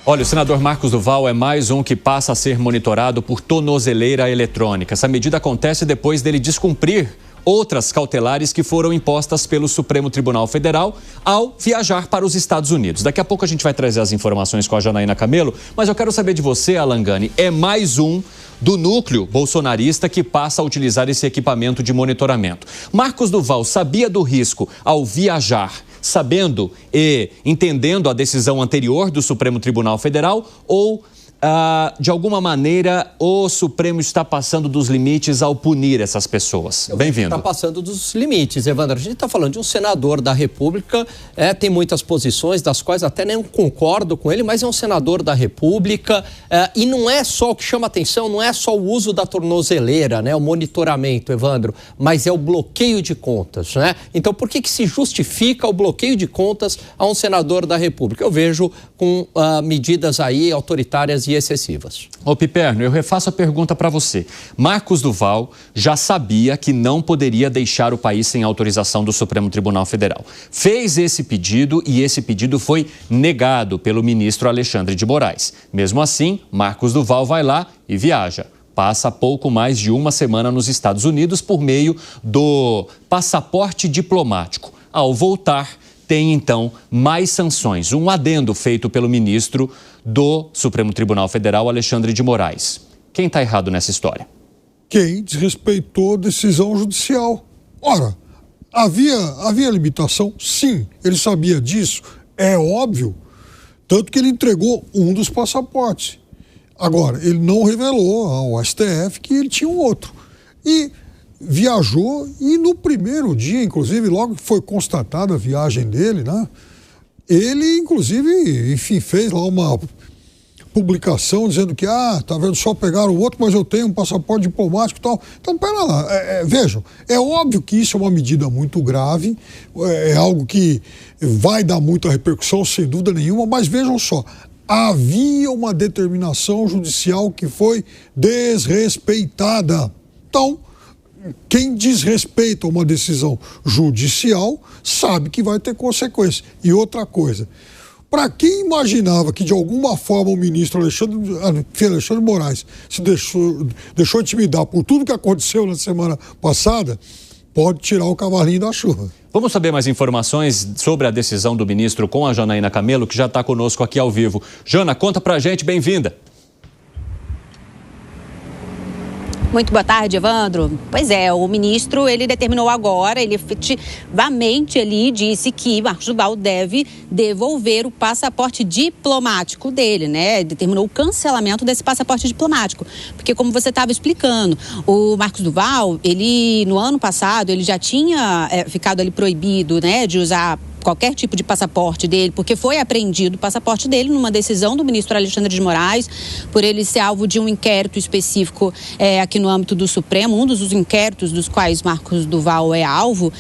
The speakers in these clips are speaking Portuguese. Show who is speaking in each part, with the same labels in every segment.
Speaker 1: Olha, o senador Marcos Duval é mais um que passa a ser monitorado por tornozeleira eletrônica. Essa medida acontece depois dele descumprir outras cautelares que foram impostas pelo Supremo Tribunal Federal ao viajar para os Estados Unidos. Daqui a pouco a gente vai trazer as informações com a Janaína Camelo, mas eu quero saber de você, Alan Gani, é mais um do núcleo bolsonarista que passa a utilizar esse equipamento de monitoramento. Marcos Duval sabia do risco ao viajar, sabendo e entendendo a decisão anterior do Supremo Tribunal Federal, ou de alguma maneira o Supremo está passando dos limites ao punir essas pessoas? Bem-vindo.
Speaker 2: Está passando dos limites, Evandro. A gente está falando de um senador da República, tem muitas posições, das quais até nem concordo com ele, mas é um senador da República, e não é só o que chama atenção, não é só o uso da tornozeleira, né, o monitoramento, Evandro, mas é o bloqueio de contas, né? Então, por que se justifica o bloqueio de contas a um senador da República? Eu vejo com medidas aí autoritárias e excessivas.
Speaker 1: Ô Piperno, eu refaço a pergunta para você. Marcos Duval já sabia que não poderia deixar o país sem autorização do Supremo Tribunal Federal. Fez esse pedido e esse pedido foi negado pelo ministro Alexandre de Moraes. Mesmo assim, Marcos Duval vai lá e viaja. Passa pouco mais de uma semana nos Estados Unidos por meio do passaporte diplomático. Ao voltar, tem, então, mais sanções. Um adendo feito pelo ministro do Supremo Tribunal Federal, Alexandre de Moraes. Quem está errado nessa história?
Speaker 3: Quem desrespeitou decisão judicial. Ora, havia limitação? Sim, ele sabia disso, é óbvio. Tanto que ele entregou um dos passaportes. Agora, ele não revelou ao STF que ele tinha um outro. E viajou, e no primeiro dia, inclusive, logo que foi constatada a viagem dele, né? Ele, inclusive, enfim, fez lá uma publicação dizendo que, tá vendo, só pegaram o outro, mas eu tenho um passaporte diplomático e tal. Então, pera lá, vejam, é óbvio que isso é uma medida muito grave, é algo que vai dar muita repercussão, sem dúvida nenhuma, mas vejam só, havia uma determinação judicial que foi desrespeitada. Então, quem desrespeita uma decisão judicial sabe que vai ter consequência. E outra coisa, para quem imaginava que de alguma forma o ministro Alexandre Moraes se deixou intimidar por tudo que aconteceu na semana passada, pode tirar o cavalinho da chuva.
Speaker 1: Vamos saber mais informações sobre a decisão do ministro com a Janaína Camelo, que já está conosco aqui ao vivo. Jana, conta pra gente, bem-vinda.
Speaker 4: Muito boa tarde, Evandro. Pois é, o ministro, ele determinou agora, ele efetivamente ali disse que Marcos Duval deve devolver o passaporte diplomático dele, né? Determinou o cancelamento desse passaporte diplomático. Porque, como você estava explicando, o Marcos Duval, ele, no ano passado, ele já tinha ficado ali proibido, né, de usar qualquer tipo de passaporte dele, porque foi apreendido o passaporte dele numa decisão do ministro Alexandre de Moraes, por ele ser alvo de um inquérito específico aqui no âmbito do Supremo, um dos inquéritos dos quais Marcos Duval é alvo,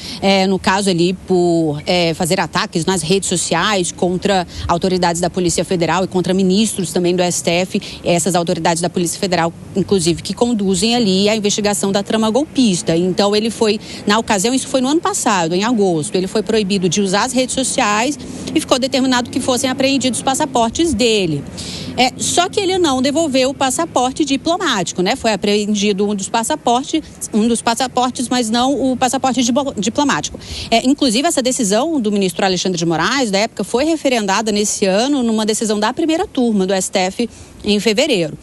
Speaker 4: no caso ali por fazer ataques nas redes sociais contra autoridades da Polícia Federal e contra ministros também do STF, essas autoridades da Polícia Federal, inclusive, que conduzem ali a investigação da trama golpista. Então ele foi, na ocasião, isso foi no ano passado, em agosto, ele foi proibido de usar as redes sociais e ficou determinado que fossem apreendidos os passaportes dele. Só que ele não devolveu o passaporte diplomático, né? Foi apreendido um dos passaportes, mas não o passaporte diplomático. Inclusive, essa decisão do ministro Alexandre de Moraes, da época, foi referendada nesse ano numa decisão da primeira turma do STF em fevereiro.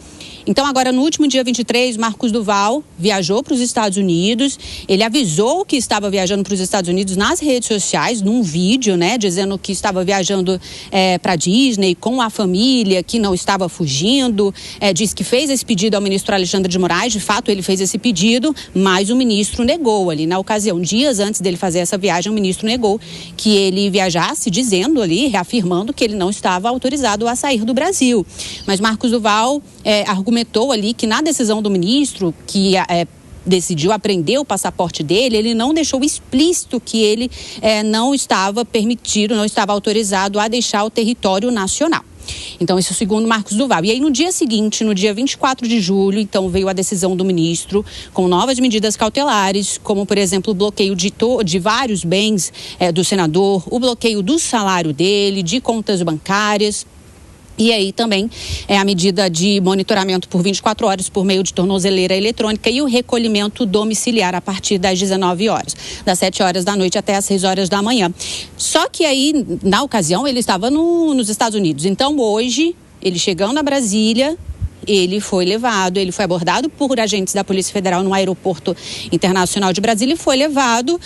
Speaker 4: Então, agora, no último dia 23, Marcos Duval viajou para os Estados Unidos. Ele avisou que estava viajando para os Estados Unidos nas redes sociais, num vídeo, né, dizendo que estava viajando para Disney com a família, que não estava fugindo. Disse que fez esse pedido ao ministro Alexandre de Moraes. De fato, ele fez esse pedido, mas o ministro negou ali. Na ocasião, dias antes dele fazer essa viagem, o ministro negou que ele viajasse, dizendo ali, reafirmando que ele não estava autorizado a sair do Brasil. Mas Marcos Duval argumentou ali que na decisão do ministro, que decidiu apreender o passaporte dele, ele não deixou explícito que ele não estava permitido, não estava autorizado a deixar o território nacional. Então, isso segundo Marcos Duval. E aí, no dia seguinte, no dia 24 de julho, então, veio a decisão do ministro com novas medidas cautelares, como, por exemplo, o bloqueio de vários bens do senador, o bloqueio do salário dele, de contas bancárias. E aí também é a medida de monitoramento por 24 horas por meio de tornozeleira eletrônica e o recolhimento domiciliar a partir das 19 horas, das 7 horas da noite até as 6 horas da manhã. Só que aí, na ocasião, ele estava nos Estados Unidos. Então, hoje, ele chegando a Brasília, ele foi abordado por agentes da Polícia Federal no Aeroporto Internacional de Brasília e foi levado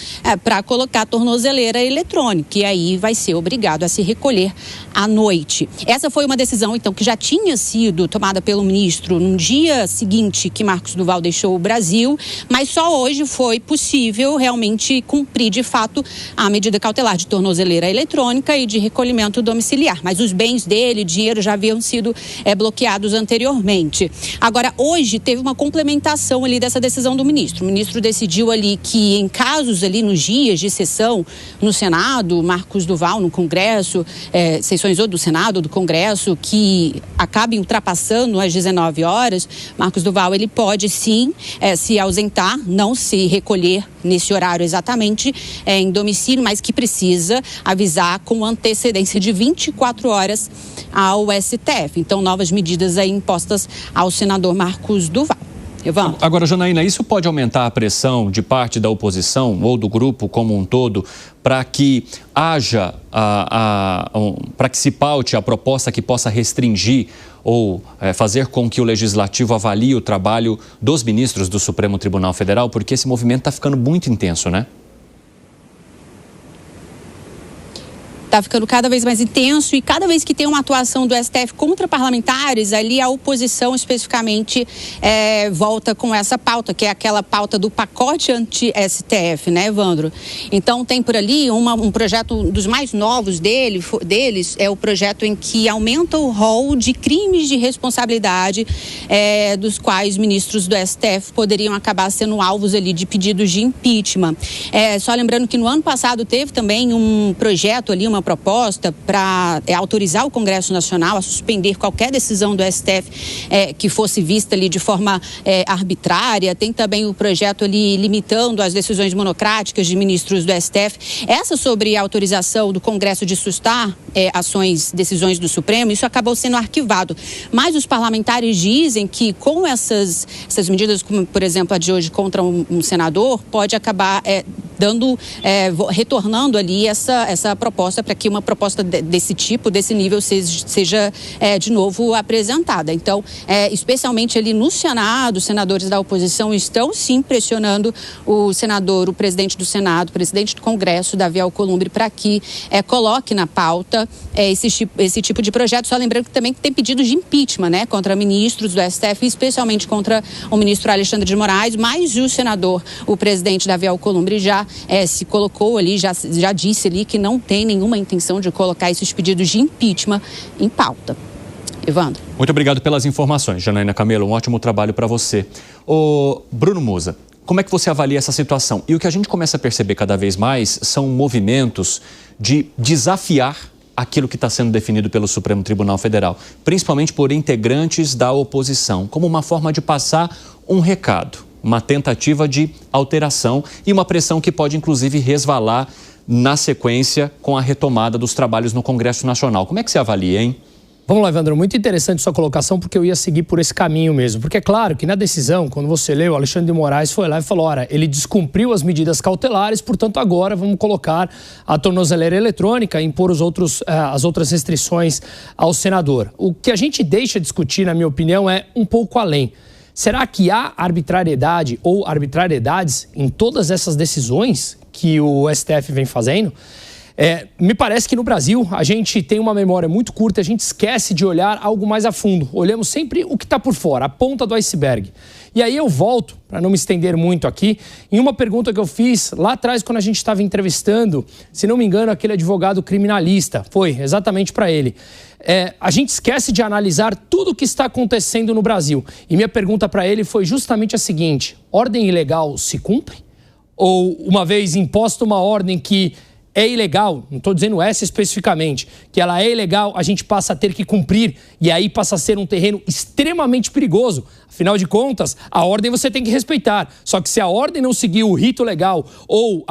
Speaker 4: para colocar tornozeleira eletrônica. E aí vai ser obrigado a se recolher à noite. Essa foi uma decisão, então, que já tinha sido tomada pelo ministro no dia seguinte que Marcos Duval deixou o Brasil, mas só hoje foi possível realmente cumprir, de fato, a medida cautelar de tornozeleira eletrônica e de recolhimento domiciliar. Mas os bens dele, dinheiro, já haviam sido bloqueados anteriormente. Agora, hoje teve uma complementação ali dessa decisão do ministro. O ministro decidiu ali que em casos ali nos dias de sessão no Senado, Marcos Duval no Congresso, sessões ou do Senado ou do Congresso que acabem ultrapassando as 19 horas, Marcos Duval ele pode sim se ausentar, não se recolher nesse horário exatamente em domicílio, mas que precisa avisar com antecedência de 24 horas ao STF. Então, novas medidas aí impostas ao senador Marcos Duval. Evandro.
Speaker 1: Agora, Janaína, isso pode aumentar a pressão de parte da oposição ou do grupo como um todo para que haja, para que se paute a proposta que possa restringir ou fazer com que o Legislativo avalie o trabalho dos ministros do Supremo Tribunal Federal? Porque esse movimento está ficando muito intenso, né?
Speaker 4: Está ficando cada vez mais intenso e cada vez que tem uma atuação do STF contra parlamentares, ali a oposição especificamente volta com essa pauta, que é aquela pauta do pacote anti-STF, né, Evandro? Então tem por ali um projeto dos mais novos deles, é o projeto em que aumenta o rol de crimes de responsabilidade dos quais ministros do STF poderiam acabar sendo alvos ali de pedidos de impeachment. Só lembrando que no ano passado teve também um projeto ali, uma proposta para autorizar o Congresso Nacional a suspender qualquer decisão do STF que fosse vista ali de forma arbitrária. Tem também o projeto ali limitando as decisões monocráticas de ministros do STF. Essa sobre a autorização do Congresso de sustar decisões do Supremo, isso acabou sendo arquivado. Mas os parlamentares dizem que com essas medidas, como por exemplo a de hoje contra um senador, pode acabar retornando ali essa proposta para que uma proposta desse tipo, desse nível, seja de novo apresentada. Então, especialmente ali no Senado, os senadores da oposição estão sim pressionando o presidente do Senado, o presidente do Congresso, Davi Alcolumbre, para que coloque na pauta esse tipo de projeto. Só lembrando que também tem pedidos de impeachment, né, contra ministros do STF, especialmente contra o ministro Alexandre de Moraes, mas o presidente Davi Alcolumbre já se colocou ali, já disse ali que não tem nenhuma intenção de colocar esses pedidos de impeachment em pauta. Evandro.
Speaker 1: Muito obrigado pelas informações, Janaína Camelo. Um ótimo trabalho para você. Bruno Musa, como é que você avalia essa situação? E o que a gente começa a perceber cada vez mais são movimentos de desafiar aquilo que está sendo definido pelo Supremo Tribunal Federal, principalmente por integrantes da oposição, como uma forma de passar um recado, uma tentativa de alteração e uma pressão que pode, inclusive, resvalar na sequência com a retomada dos trabalhos no Congresso Nacional. Como é que você avalia, hein?
Speaker 5: Vamos lá, Evandro, muito interessante sua colocação, porque eu ia seguir por esse caminho mesmo. Porque é claro que na decisão, quando você leu, Alexandre de Moraes foi lá e falou, ora, ele descumpriu as medidas cautelares, portanto agora vamos colocar a tornozeleira eletrônica e impor as outras restrições ao senador. O que a gente deixa discutir, na minha opinião, é um pouco além. Será que há arbitrariedade ou arbitrariedades em todas essas decisões que o STF vem fazendo? Me parece que no Brasil a gente tem uma memória muito curta, a gente esquece de olhar algo mais a fundo. Olhamos sempre o que está por fora, a ponta do iceberg. E aí eu volto, para não me estender muito aqui, em uma pergunta que eu fiz lá atrás quando a gente estava entrevistando, se não me engano, aquele advogado criminalista. Foi exatamente para ele. A gente esquece de analisar tudo o que está acontecendo no Brasil. E minha pergunta para ele foi justamente a seguinte: ordem ilegal se cumpre? Ou uma vez imposta uma ordem que é ilegal, não estou dizendo essa especificamente, que ela é ilegal, a gente passa a ter que cumprir e aí passa a ser um terreno extremamente perigoso. Afinal de contas, a ordem você tem que respeitar. Só que se a ordem não seguiu o rito legal ou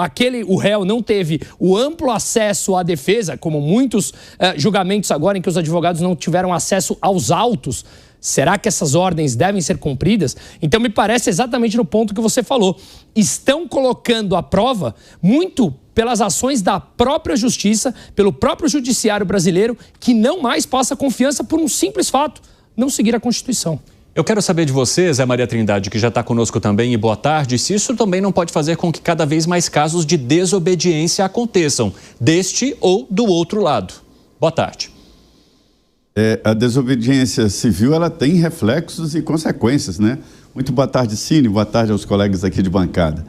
Speaker 5: o réu não teve o amplo acesso à defesa, como muitos julgamentos agora em que os advogados não tiveram acesso aos autos, será que essas ordens devem ser cumpridas? Então me parece exatamente no ponto que você falou. Estão colocando à prova muito pelas ações da própria justiça, pelo próprio judiciário brasileiro, que não mais passa confiança por um simples fato, não seguir a Constituição.
Speaker 1: Eu quero saber de você, Zé Maria Trindade, que já está conosco também, e boa tarde, se isso também não pode fazer com que cada vez mais casos de desobediência aconteçam, deste ou do outro lado. Boa tarde.
Speaker 6: A desobediência civil, ela tem reflexos e consequências, né? Muito boa tarde, Cine, boa tarde aos colegas aqui de bancada.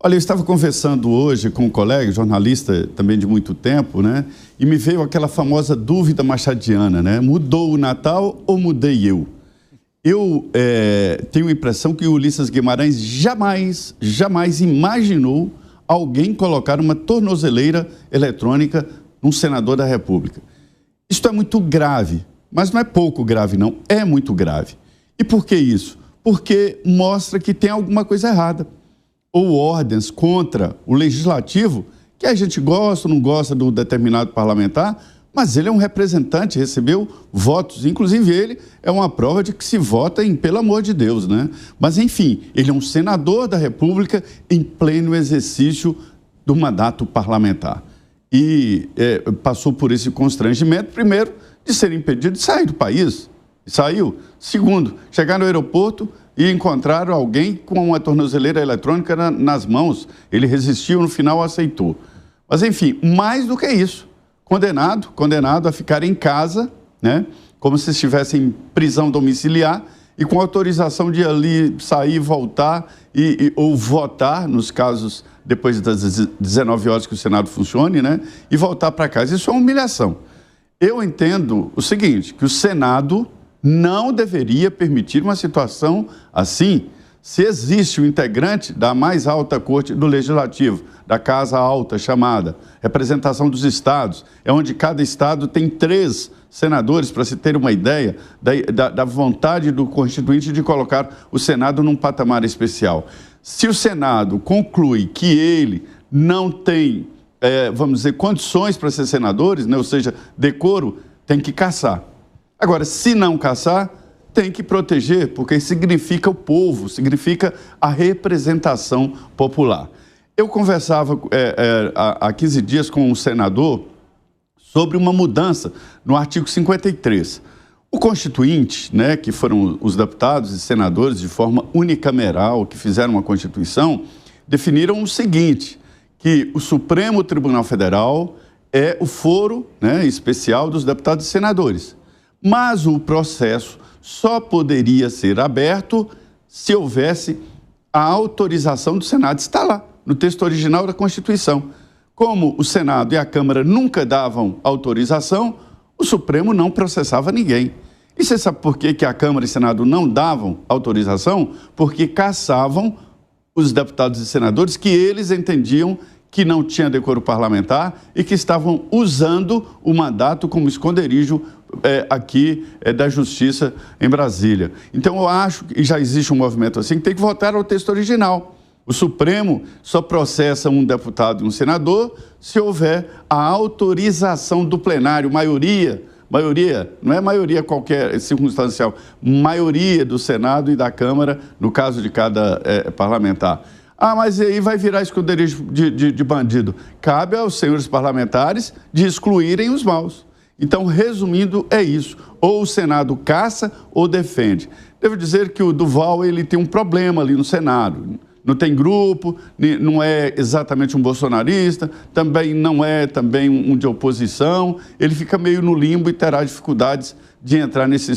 Speaker 6: Olha, eu estava conversando hoje com um colega, jornalista também de muito tempo, né? E me veio aquela famosa dúvida machadiana, né? Mudou o Natal ou mudei eu? Eu tenho a impressão que o Ulisses Guimarães jamais imaginou alguém colocar uma tornozeleira eletrônica num senador da República. Isto é muito grave, mas não é pouco grave, não. É muito grave. E por que isso? Porque mostra que tem alguma coisa errada. Ou ordens contra o legislativo, que a gente gosta ou não gosta do determinado parlamentar, mas ele é um representante, recebeu votos, inclusive ele é uma prova de que se vota em pelo amor de Deus, né? Mas, enfim, ele é um senador da República em pleno exercício do mandato parlamentar. E passou por esse constrangimento, primeiro, de ser impedido de sair do país. Saiu. Segundo, chegar no aeroporto e encontraram alguém com uma tornozeleira eletrônica nas mãos. Ele resistiu, no final aceitou. Mas, enfim, mais do que isso. Condenado a ficar em casa, né, como se estivesse em prisão domiciliar e com autorização de ali sair, voltar ou votar, nos casos depois das 19 horas que o Senado funcione, né, e voltar para casa. Isso é uma humilhação. Eu entendo o seguinte, que o Senado não deveria permitir uma situação assim. Se existe um integrante da mais alta corte do Legislativo, da Casa Alta chamada, representação dos estados, é onde cada estado tem 3 senadores, para se ter uma ideia da vontade do Constituinte de colocar o Senado num patamar especial. Se o Senado conclui que ele não tem, vamos dizer, condições para ser senadores, né, ou seja, decoro, tem que caçar. Agora, se não caçar, tem que proteger, porque significa o povo, significa a representação popular. Eu conversava há 15 dias com um senador sobre uma mudança no artigo 53. O Constituinte, né, que foram os deputados e senadores de forma unicameral que fizeram uma Constituição, definiram o seguinte, que o Supremo Tribunal Federal é o foro, né, especial dos deputados e senadores. Mas o processo só poderia ser aberto se houvesse a autorização do Senado. Está lá, no texto original da Constituição. Como o Senado e a Câmara nunca davam autorização, o Supremo não processava ninguém. E você sabe por que a Câmara e o Senado não davam autorização? Porque caçavam os deputados e senadores que eles entendiam que não tinha decoro parlamentar e que estavam usando o mandato como esconderijo aqui da Justiça em Brasília. Então, eu acho que já existe um movimento assim que tem que voltar ao texto original. O Supremo só processa um deputado e um senador se houver a autorização do plenário, maioria, não é maioria qualquer circunstancial, maioria do Senado e da Câmara, no caso de cada parlamentar. Ah, mas aí vai virar esconderijo de bandido. Cabe aos senhores parlamentares de excluírem os maus. Então, resumindo, é isso. Ou o Senado caça ou defende. Devo dizer que o Duval ele tem um problema ali no Senado. Não tem grupo, não é exatamente um bolsonarista, também não é um de oposição. Ele fica meio no limbo e terá dificuldades de entrar nesse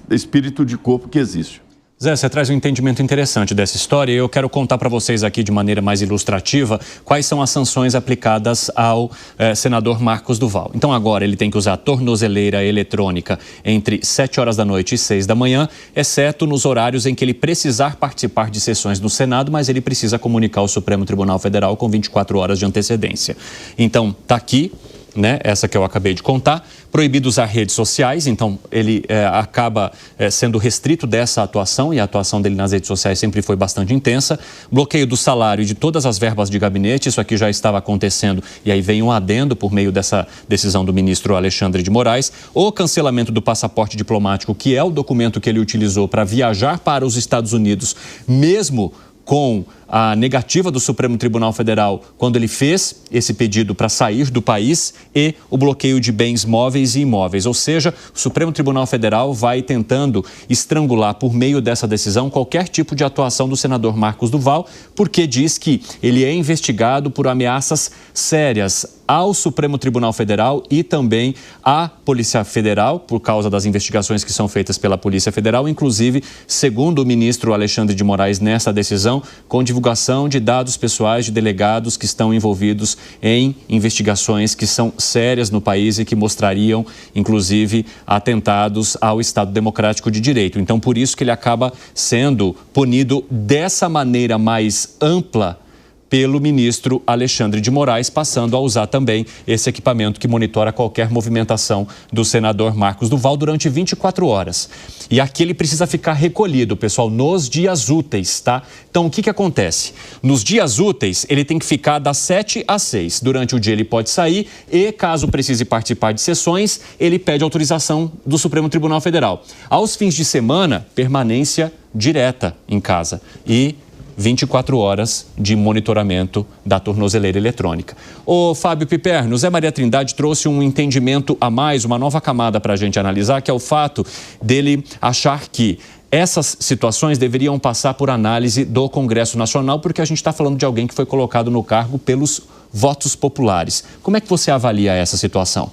Speaker 6: espírito de corpo que existe.
Speaker 1: Zé, você traz um entendimento interessante dessa história e eu quero contar para vocês aqui de maneira mais ilustrativa quais são as sanções aplicadas ao senador Marcos Duval. Então agora ele tem que usar tornozeleira eletrônica entre 7 horas da noite e 6 da manhã, exceto nos horários em que ele precisar participar de sessões no Senado, mas ele precisa comunicar ao Supremo Tribunal Federal com 24 horas de antecedência. Então, está aqui, né, essa que eu acabei de contar, proibido usar redes sociais, então ele acaba sendo restrito dessa atuação e a atuação dele nas redes sociais sempre foi bastante intensa. Bloqueio do salário e de todas as verbas de gabinete, isso aqui já estava acontecendo e aí vem um adendo por meio dessa decisão do ministro Alexandre de Moraes. O cancelamento do passaporte diplomático, que é o documento que ele utilizou para viajar para os Estados Unidos, mesmo com a negativa do Supremo Tribunal Federal quando ele fez esse pedido para sair do país e o bloqueio de bens móveis e imóveis. Ou seja, o Supremo Tribunal Federal vai tentando estrangular por meio dessa decisão qualquer tipo de atuação do senador Marcos Duval, porque diz que ele é investigado por ameaças sérias ao Supremo Tribunal Federal e também à Polícia Federal, por causa das investigações que são feitas pela Polícia Federal, inclusive, segundo o ministro Alexandre de Moraes, nessa decisão, com divulgação de dados pessoais de delegados que estão envolvidos em investigações que são sérias no país e que mostrariam, inclusive, atentados ao Estado Democrático de Direito. Então, por isso que ele acaba sendo punido dessa maneira mais ampla pelo ministro Alexandre de Moraes, passando a usar também esse equipamento que monitora qualquer movimentação do senador Marcos Duval durante 24 horas. E aqui ele precisa ficar recolhido, pessoal, nos dias úteis, tá? Então, o que acontece? Nos dias úteis, ele tem que ficar das 7 às 6. Durante o dia ele pode sair e, caso precise participar de sessões, ele pede autorização do Supremo Tribunal Federal. Aos fins de semana, permanência direta em casa e 24 horas de monitoramento da tornozeleira eletrônica. Ô Fábio Piperno, Zé Maria Trindade trouxe um entendimento a mais, uma nova camada para a gente analisar, que é o fato dele achar que essas situações deveriam passar por análise do Congresso Nacional, porque a gente está falando de alguém que foi colocado no cargo pelos votos populares. Como é que você avalia essa situação?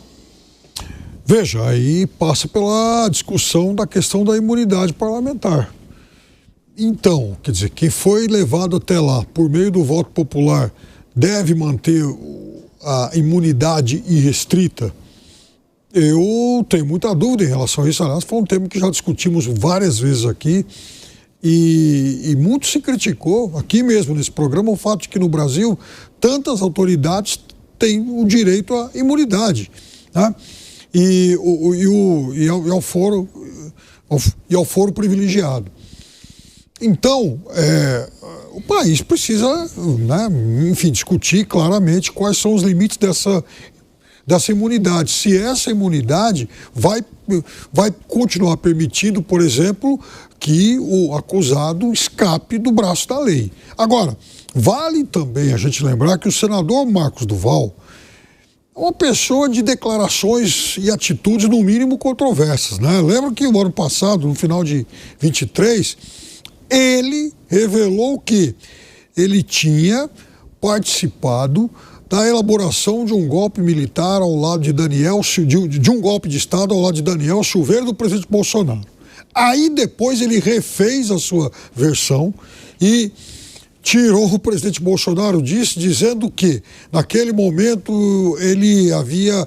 Speaker 3: Veja, aí passa pela discussão da questão da imunidade parlamentar. Então, quer dizer, quem foi levado até lá por meio do voto popular deve manter a imunidade irrestrita? Eu tenho muita dúvida em relação a isso. Aliás, foi um tema que já discutimos várias vezes aqui e muito se criticou, aqui mesmo nesse programa, o fato de que no Brasil tantas autoridades têm o direito à imunidade, tá? E ao foro privilegiado. Então, o país precisa, né, enfim, discutir claramente quais são os limites dessa imunidade. Se essa imunidade vai continuar permitindo, por exemplo, que o acusado escape do braço da lei. Agora, vale também a gente lembrar que o senador Marcos Duval é uma pessoa de declarações e atitudes, no mínimo, controversas, né? Lembra que o ano passado, no final de 23... ele revelou que ele tinha participado da elaboração de um golpe militar ao lado de de um golpe de Estado ao lado de Daniel Silveira, do presidente Bolsonaro. Aí depois ele refez a sua versão e tirou o presidente Bolsonaro disso, dizendo que naquele momento ele havia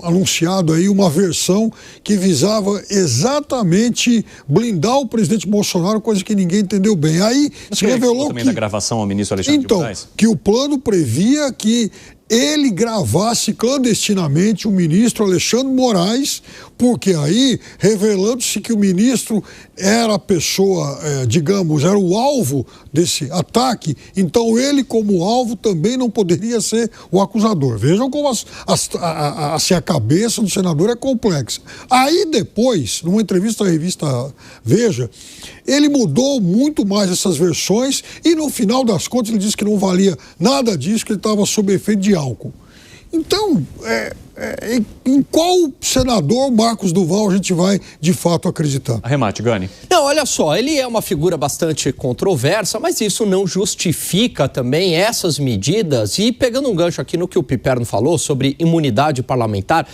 Speaker 3: anunciado aí uma versão que visava exatamente blindar o presidente Bolsonaro, coisa que ninguém entendeu bem. Aí se revelou
Speaker 1: também da gravação ao ministro Alexandre de Moraes.
Speaker 3: Que o plano previa que ele gravasse clandestinamente o ministro Alexandre de Moraes, porque aí, revelando-se que o ministro era a pessoa, digamos, era o alvo desse ataque, então ele, como alvo, também não poderia ser o acusador. Vejam como a cabeça do senador é complexa. Aí depois, numa entrevista à revista Veja, ele mudou muito mais essas versões e no final das contas ele disse que não valia nada disso, que ele estava sob efeito de álcool. Então, em qual senador Marcos Duval a gente vai, de fato, acreditar?
Speaker 1: Arremate, Gani.
Speaker 2: Não, olha só, ele é uma figura bastante controversa, mas isso não justifica também essas medidas. E pegando um gancho aqui no que o Piperno falou sobre imunidade parlamentar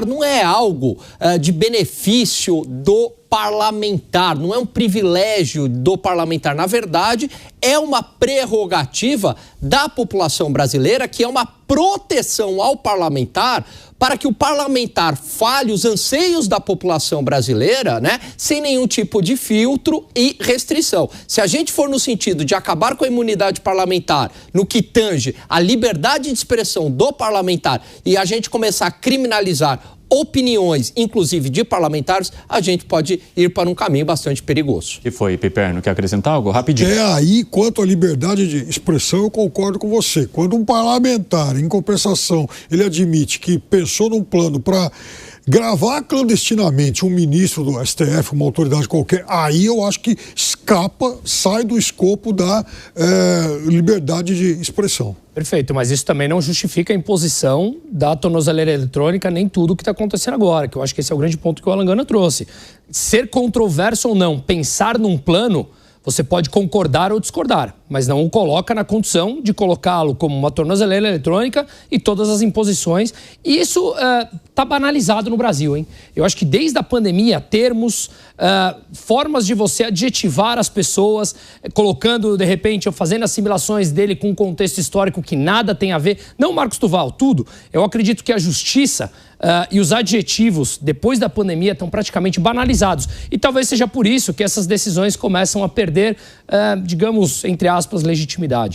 Speaker 2: não é algo de benefício do parlamentar, não é um privilégio do parlamentar. Na verdade, é uma prerrogativa da população brasileira, que é uma proteção ao parlamentar, para que o parlamentar fale os anseios da população brasileira, né, sem nenhum tipo de filtro e restrição. Se a gente for no sentido de acabar com a imunidade parlamentar, no que tange a liberdade de expressão do parlamentar, e a gente começar a criminalizar opiniões, inclusive de parlamentares, a gente pode ir para um caminho bastante perigoso.
Speaker 1: Que foi, Piperno? Quer acrescentar algo? Rapidinho.
Speaker 3: Aí, quanto à liberdade de expressão, eu concordo com você. Quando um parlamentar, em compensação, ele admite que pensou num plano para gravar clandestinamente um ministro do STF, uma autoridade qualquer, aí eu acho que sai do escopo da liberdade de expressão.
Speaker 5: Perfeito, mas isso também não justifica a imposição da tornozeleira eletrônica, nem tudo o que está acontecendo agora, que eu acho que esse é o grande ponto que o Alan Gana trouxe. Ser controverso ou não, pensar num plano, você pode concordar ou discordar, mas não o coloca na condição de colocá-lo como uma tornozeleira eletrônica e todas as imposições. E isso está banalizado no Brasil, hein? Eu acho que desde a pandemia, termos, formas de você adjetivar as pessoas, colocando, de repente, ou fazendo assimilações dele com um contexto histórico que nada tem a ver. Não, Marcos Duval, tudo. Eu acredito que a justiça e os adjetivos, depois da pandemia, estão praticamente banalizados. E talvez seja por isso que essas decisões começam a perder, digamos, entre aspas, legitimidade.